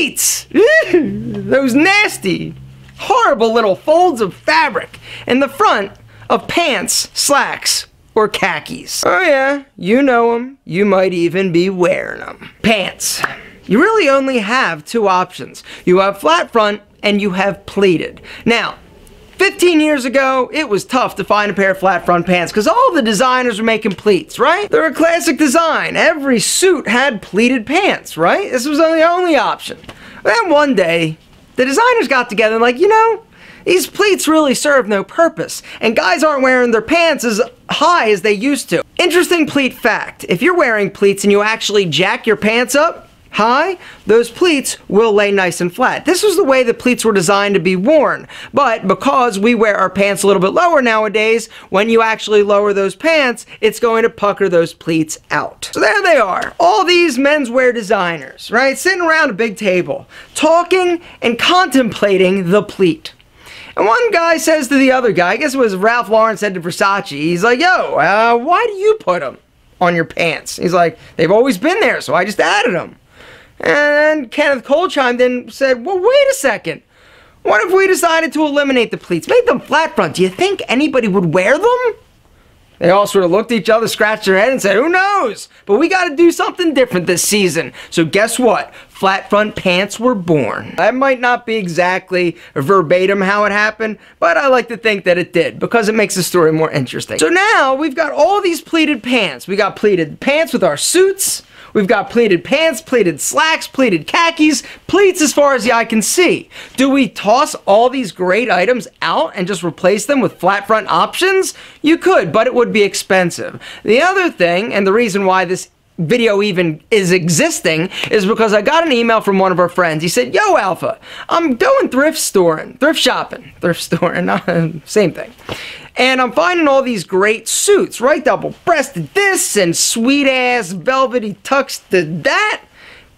pleats. Those nasty, horrible little folds of fabric in the front of pants, slacks, or khakis. Oh yeah, you know them. You might even be wearing them. Pants. You really only have two options. You have flat front and you have pleated. Now, 15 years ago, it was tough to find a pair of flat front pants because all the designers were making pleats, right? They're a classic design. Every suit had pleated pants, right? This was the only option. Then one day, the designers got together and like, you know, these pleats really serve no purpose, and guys aren't wearing their pants as high as they used to. Interesting pleat fact, if you're wearing pleats and you actually jack your pants up high, those pleats will lay nice and flat. This was the way the pleats were designed to be worn, but because we wear our pants a little bit lower nowadays, when you actually lower those pants, it's going to pucker those pleats out. So there they are, all these menswear designers, right, sitting around a big table, talking and contemplating the pleat. And one guy says to the other guy, I guess it was Ralph Lauren said to Versace, he's like, yo, why do you put them on your pants? He's like, they've always been there, so I just added them. And Kenneth Cole chimed in and said, well, wait a second. What if we decided to eliminate the pleats, make them flat front? Do you think anybody would wear them? They all sort of looked at each other, scratched their head, and said, who knows? But we got to do something different this season. So guess what? Flat front pants were born. That might not be exactly verbatim how it happened, but I like to think that it did because it makes the story more interesting. So now we've got all these pleated pants. We got pleated pants with our suits. We've got pleated pants, pleated slacks, pleated khakis, pleats as far as the eye can see. Do we toss all these great items out and just replace them with flat front options? You could, but it would be expensive. The other thing, and the reason why this video even is existing, is because I got an email from one of our friends. He said, yo Alpha, I'm going thrift shopping, same thing. And I'm finding all these great suits, right? Double-breasted this and sweet-ass velvety tux to that.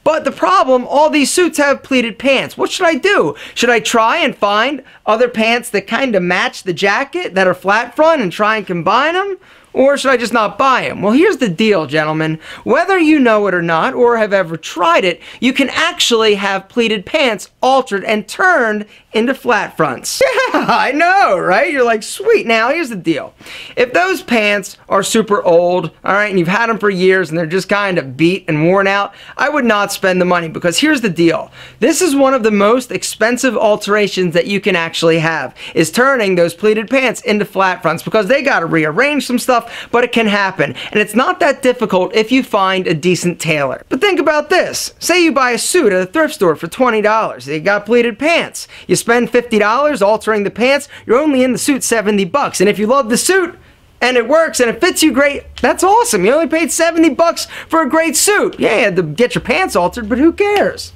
But the problem, all these suits have pleated pants. What should I do? Should I try and find other pants that kind of match the jacket that are flat front and try and combine them? Or should I just not buy them? Well, here's the deal, gentlemen. Whether you know it or not, or have ever tried it, you can actually have pleated pants altered and turned into flat fronts. Yeah, I know, right? You're like, sweet. Now, here's the deal. If those pants are super old, all right, and you've had them for years and they're just kind of beat and worn out, I would not spend the money because here's the deal. This is one of the most expensive alterations that you can actually have, is turning those pleated pants into flat fronts because they got to rearrange some stuff, but it can happen. And it's not that difficult if you find a decent tailor. But think about this. Say you buy a suit at a thrift store for $20. You got pleated pants. You spend $50 altering the pants, you're only in the suit $70. And if you love the suit, and it works, and it fits you great, that's awesome. You only paid $70 for a great suit. Yeah, you had to get your pants altered, but who cares?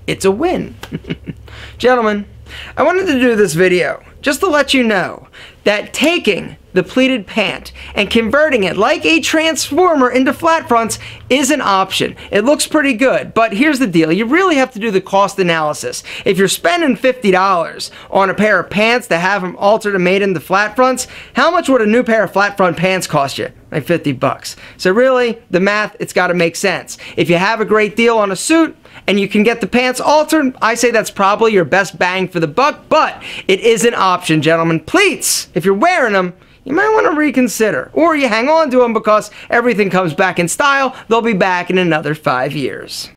It's a win. Gentlemen, I wanted to do this video just to let you know that taking the pleated pant and converting it like a transformer into flat fronts is an option. It looks pretty good, but here's the deal. You really have to do the cost analysis. If you're spending $50 on a pair of pants to have them altered and made into flat fronts, how much would a new pair of flat front pants cost you? Like $50. So really, the math, it's got to make sense. If you have a great deal on a suit and you can get the pants altered, I say that's probably your best bang for the buck, but it is an option, gentlemen. Pleats, if you're wearing them, you might want to reconsider. Or you hang on to them because everything comes back in style. They'll be back in another 5 years.